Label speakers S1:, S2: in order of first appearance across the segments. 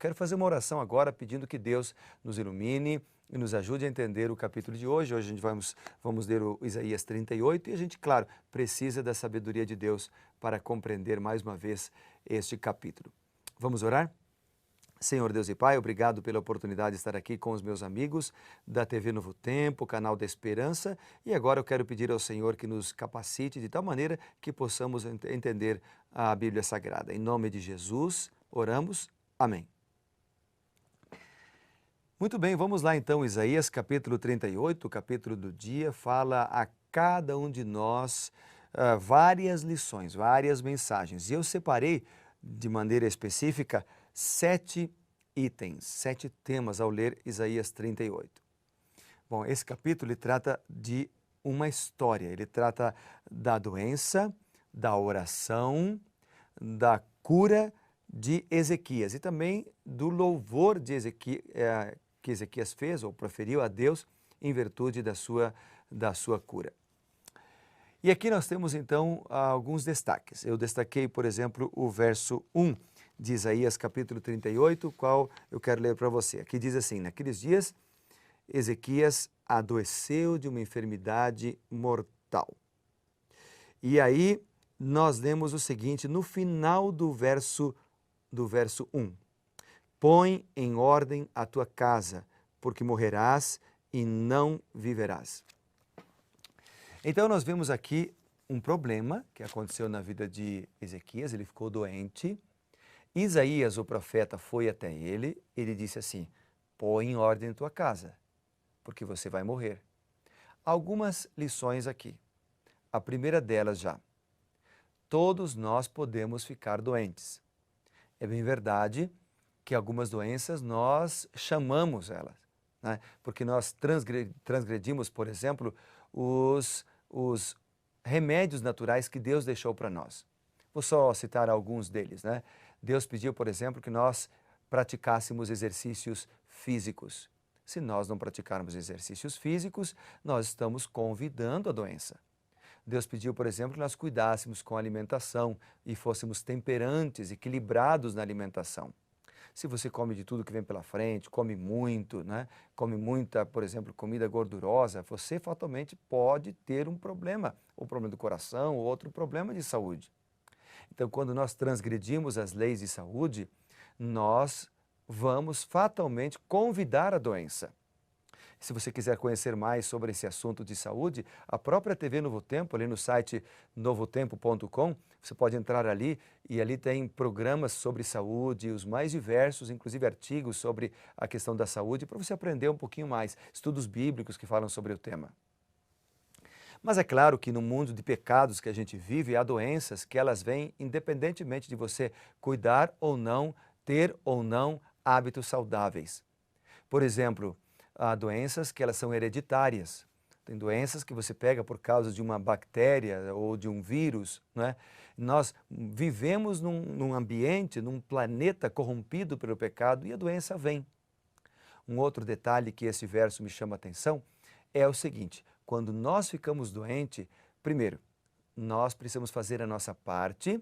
S1: quero fazer uma oração agora pedindo que Deus nos ilumine e nos ajude a entender o capítulo de hoje. Hoje a gente vamos ler o Isaías 38 e a gente, claro, precisa da sabedoria de Deus para compreender mais uma vez este capítulo. Vamos orar? Senhor Deus e Pai, obrigado pela oportunidade de estar aqui com os meus amigos da TV Novo Tempo, canal da Esperança, e agora eu quero pedir ao Senhor que nos capacite de tal maneira que possamos entender a Bíblia Sagrada. Em nome de Jesus, oramos. Amém. Muito bem, vamos lá então, Isaías capítulo 38, o capítulo do dia, fala a cada um de nós várias lições, várias mensagens. E eu separei de maneira específica 7 itens, 7 temas ao ler Isaías 38. Bom, esse capítulo ele trata de uma história, ele trata da doença, da oração, da cura de Ezequias e também do louvor de que Ezequias fez ou proferiu a Deus em virtude da sua cura. E aqui nós temos então alguns destaques. Eu destaquei, por exemplo, o verso 1 de Isaías capítulo 38, qual eu quero ler para você. Aqui diz assim: naqueles dias, Ezequias adoeceu de uma enfermidade mortal. E aí nós lemos o seguinte, no final do verso 1. Põe em ordem a tua casa, porque morrerás e não viverás. Então nós vemos aqui um problema que aconteceu na vida de Ezequias, ele ficou doente. Isaías, o profeta, foi até ele, ele disse assim: põe em ordem a tua casa, porque você vai morrer. Algumas lições aqui. A primeira delas já. Todos nós podemos ficar doentes. É bem verdade que algumas doenças nós chamamos elas, né? Porque nós transgredimos, por exemplo, os remédios naturais que Deus deixou para nós. Vou só citar alguns deles, né? Deus pediu, por exemplo, que nós praticássemos exercícios físicos. Se nós não praticarmos exercícios físicos, nós estamos convidando a doença. Deus pediu, por exemplo, que nós cuidássemos com a alimentação e fôssemos temperantes, equilibrados na alimentação. Se você come de tudo que vem pela frente, come muito, né? Come muita, por exemplo, comida gordurosa, você fatalmente pode ter um problema, ou problema do coração, ou outro problema de saúde. Então, quando nós transgredimos as leis de saúde, nós vamos fatalmente convidar a doença. Se você quiser conhecer mais sobre esse assunto de saúde, a própria TV Novo Tempo, ali no site novotempo.com, você pode entrar ali e ali tem programas sobre saúde, os mais diversos, inclusive artigos sobre a questão da saúde, para você aprender um pouquinho mais, estudos bíblicos que falam sobre o tema. Mas é claro que no mundo de pecados que a gente vive, há doenças que elas vêm independentemente de você cuidar ou não, ter ou não hábitos saudáveis. Por exemplo, há doenças que elas são hereditárias. Tem doenças que você pega por causa de uma bactéria ou de um vírus, né? Nós vivemos num ambiente, num planeta corrompido pelo pecado e a doença vem. Um outro detalhe que esse verso me chama a atenção é o seguinte: quando nós ficamos doentes, primeiro, nós precisamos fazer a nossa parte,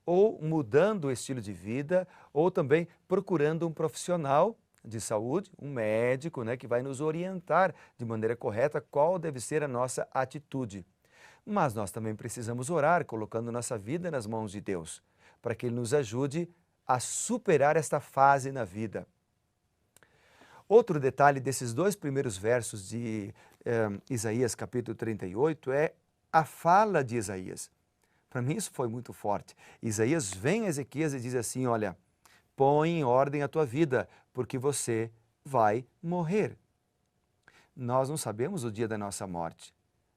S1: ou mudando o estilo de vida, ou também procurando um profissional de saúde, um médico, né, que vai nos orientar de maneira correta qual deve ser a nossa atitude. Mas nós também precisamos orar, colocando nossa vida nas mãos de Deus, para que Ele nos ajude a superar esta fase na vida. Outro detalhe desses dois primeiros versos de Isaías capítulo 38 é a fala de Isaías. Para mim isso foi muito forte. Isaías vem a Ezequias e diz assim, olha, põe em ordem a tua vida, porque você vai morrer. Nós não sabemos o dia da nossa morte.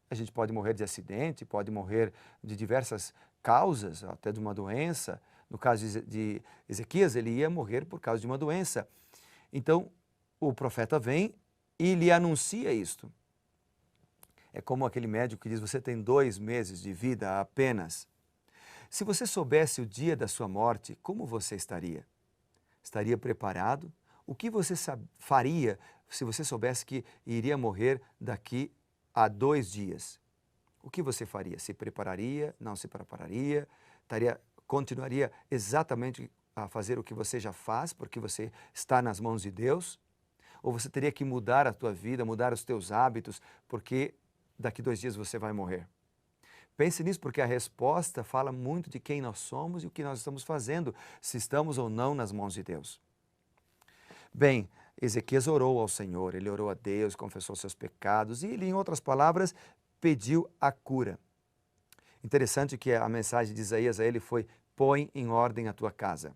S1: A gente pode morrer de acidente, pode morrer de diversas causas, até de uma doença. No caso de Ezequias, ele ia morrer por causa de uma doença. Então, o profeta vem e lhe anuncia isto. É como aquele médico que diz, você tem 2 meses de vida apenas. Se você soubesse o dia da sua morte, como você estaria? Estaria preparado? O que você faria se você soubesse que iria morrer daqui a 2 dias? O que você faria? Se prepararia? Não se prepararia? Continuaria exatamente a fazer o que você já faz, porque você está nas mãos de Deus? Ou você teria que mudar a tua vida, mudar os teus hábitos, porque daqui 2 dias você vai morrer? Pense nisso, porque a resposta fala muito de quem nós somos e o que nós estamos fazendo, se estamos ou não nas mãos de Deus. Bem, Ezequias orou ao Senhor, ele orou a Deus, confessou seus pecados e ele, em outras palavras, pediu a cura. Interessante que a mensagem de Isaías a ele foi: põe em ordem a tua casa.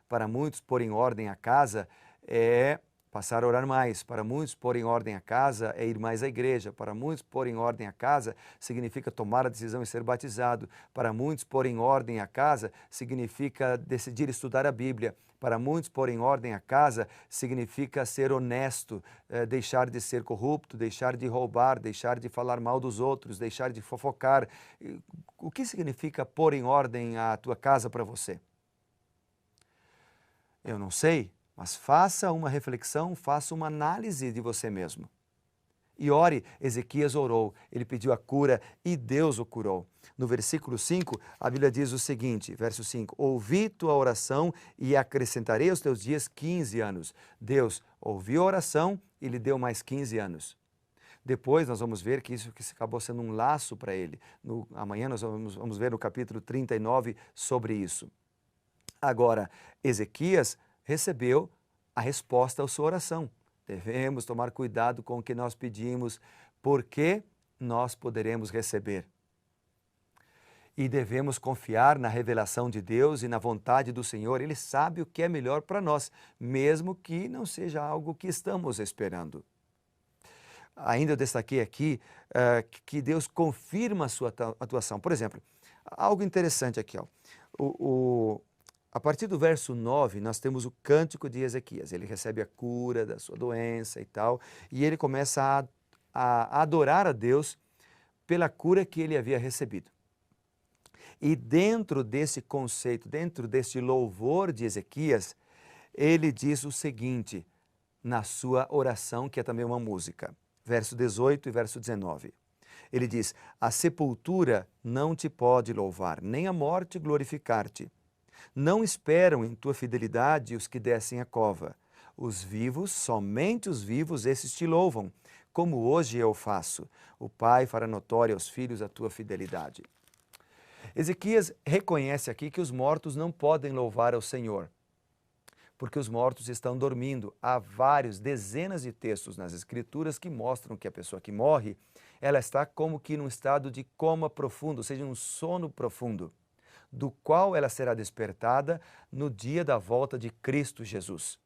S1: Para muitos, pôr em ordem a casa é passar a orar mais. Para muitos, pôr em ordem a casa é ir mais à igreja. Para muitos, pôr em ordem a casa significa tomar a decisão e ser batizado. Para muitos, pôr em ordem a casa significa decidir estudar a Bíblia. Para muitos, pôr em ordem a casa significa ser honesto, deixar de ser corrupto, deixar de roubar, deixar de falar mal dos outros, deixar de fofocar. O que significa pôr em ordem a tua casa para você? Eu não sei, mas faça uma reflexão, faça uma análise de você mesmo. E ore. Ezequias orou, ele pediu a cura e Deus o curou. No versículo 5, a Bíblia diz o seguinte, verso 5, ouvi tua oração e acrescentarei aos teus dias 15 anos. Deus ouviu a oração e lhe deu mais 15 anos. Depois nós vamos ver que isso acabou sendo um laço para ele. Amanhã nós vamos ver no capítulo 39 sobre isso. Agora, Ezequias recebeu a resposta à sua oração. Devemos tomar cuidado com o que nós pedimos, porque nós poderemos receber. E devemos confiar na revelação de Deus e na vontade do Senhor. Ele sabe o que é melhor para nós, mesmo que não seja algo que estamos esperando. Ainda eu destaquei aqui que Deus confirma a sua atuação. Por exemplo, algo interessante aqui, ó. A partir do verso 9, nós temos o cântico de Ezequias. Ele recebe a cura da sua doença e tal, e ele começa a adorar a Deus pela cura que ele havia recebido. E dentro desse conceito, dentro desse louvor de Ezequias, ele diz o seguinte, na sua oração, que é também uma música, verso 18 e verso 19. Ele diz, a sepultura não te pode louvar, nem a morte glorificar-te. Não esperam em tua fidelidade os que descem a cova. Os vivos, somente os vivos, esses te louvam, como hoje eu faço. O Pai fará notória aos filhos a tua fidelidade. Ezequias reconhece aqui que os mortos não podem louvar ao Senhor, porque os mortos estão dormindo. Há dezenas de textos nas Escrituras que mostram que a pessoa que morre, ela está como que num estado de coma profundo, ou seja, um sono profundo, do qual ela será despertada no dia da volta de Cristo Jesus.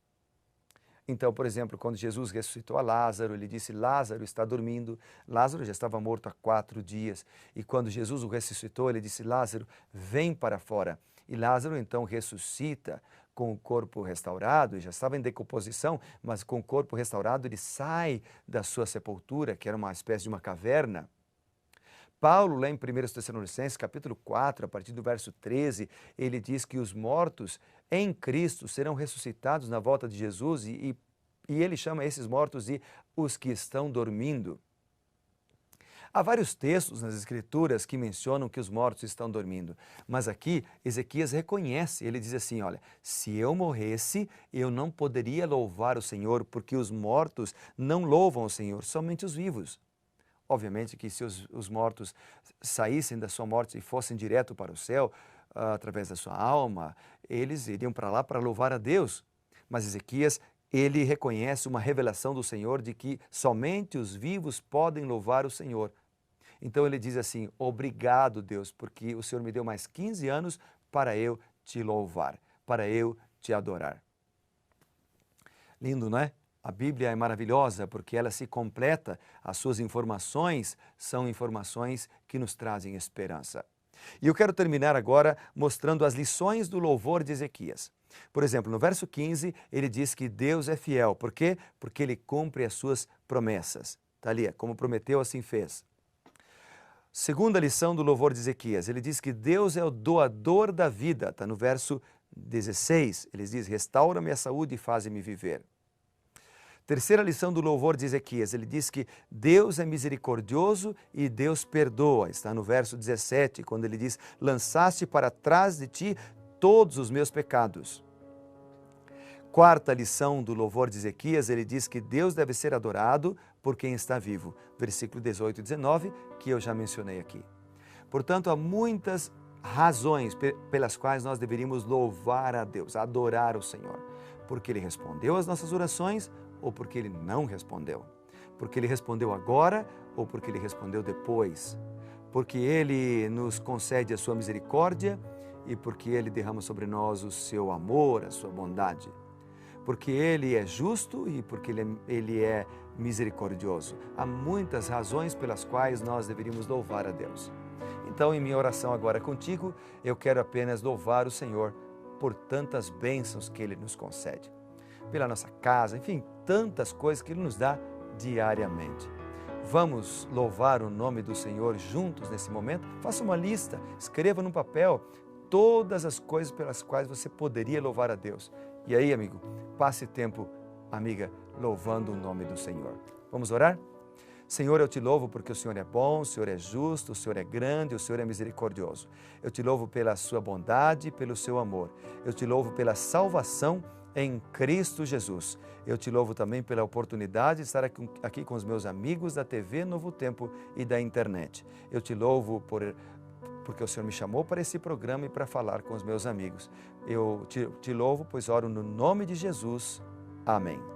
S1: Então, por exemplo, quando Jesus ressuscitou a Lázaro, ele disse, Lázaro está dormindo. Lázaro já estava morto há 4 dias. E quando Jesus o ressuscitou, ele disse, Lázaro, vem para fora. E Lázaro então ressuscita com o corpo restaurado, já estava em decomposição, mas com o corpo restaurado ele sai da sua sepultura, que era uma espécie de uma caverna. Paulo, lá em 1 Tessalonicenses, capítulo 4, a partir do verso 13, ele diz que os mortos em Cristo serão ressuscitados na volta de Jesus e ele chama esses mortos de os que estão dormindo. Há vários textos nas Escrituras que mencionam que os mortos estão dormindo, mas aqui Ezequias reconhece, ele diz assim, olha, se eu morresse, eu não poderia louvar o Senhor, porque os mortos não louvam o Senhor, somente os vivos. Obviamente que se os mortos saíssem da sua morte e fossem direto para o céu, através da sua alma, eles iriam para lá para louvar a Deus. Mas Ezequias, ele reconhece uma revelação do Senhor de que somente os vivos podem louvar o Senhor. Então ele diz assim, obrigado Deus, porque o Senhor me deu mais 15 anos para eu te louvar, para eu te adorar. Lindo, não é? A Bíblia é maravilhosa porque ela se completa, as suas informações são informações que nos trazem esperança. E eu quero terminar agora mostrando as lições do louvor de Ezequias. Por exemplo, no verso 15, ele diz que Deus é fiel. Por quê? Porque ele cumpre as suas promessas. Está ali, como prometeu, assim fez. Segunda lição do louvor de Ezequias, ele diz que Deus é o doador da vida. Está no verso 16, ele diz, restaura-me a saúde e faze-me viver. Terceira lição do louvor de Ezequias, ele diz que Deus é misericordioso e Deus perdoa. Está no verso 17, quando ele diz, lançaste para trás de ti todos os meus pecados. Quarta lição do louvor de Ezequias, ele diz que Deus deve ser adorado por quem está vivo. Versículo 18 e 19, que eu já mencionei aqui. Portanto, há muitas razões pelas quais nós deveríamos louvar a Deus, adorar o Senhor. Porque Ele respondeu às nossas orações ou porque Ele não respondeu. Porque Ele respondeu agora ou porque Ele respondeu depois. Porque Ele nos concede a sua misericórdia e porque Ele derrama sobre nós o seu amor, a sua bondade. Porque Ele é justo e porque Ele é misericordioso. Há muitas razões pelas quais nós deveríamos louvar a Deus. Então, em minha oração agora contigo, eu quero apenas louvar o Senhor por tantas bênçãos que Ele nos concede. Pela nossa casa, enfim, tantas coisas que Ele nos dá diariamente. Vamos louvar o nome do Senhor juntos nesse momento? Faça uma lista, escreva num papel todas as coisas pelas quais você poderia louvar a Deus. E aí, amigo, passe tempo, amiga, louvando o nome do Senhor. Vamos orar? Senhor, eu te louvo porque o Senhor é bom, o Senhor é justo, o Senhor é grande, o Senhor é misericordioso. Eu te louvo pela sua bondade e pelo seu amor. Eu te louvo pela salvação em Cristo Jesus. Eu te louvo também pela oportunidade de estar aqui com os meus amigos da TV Novo Tempo e da internet. Eu te louvo porque o Senhor me chamou para esse programa e para falar com os meus amigos. Eu te louvo, pois oro no nome de Jesus. Amém.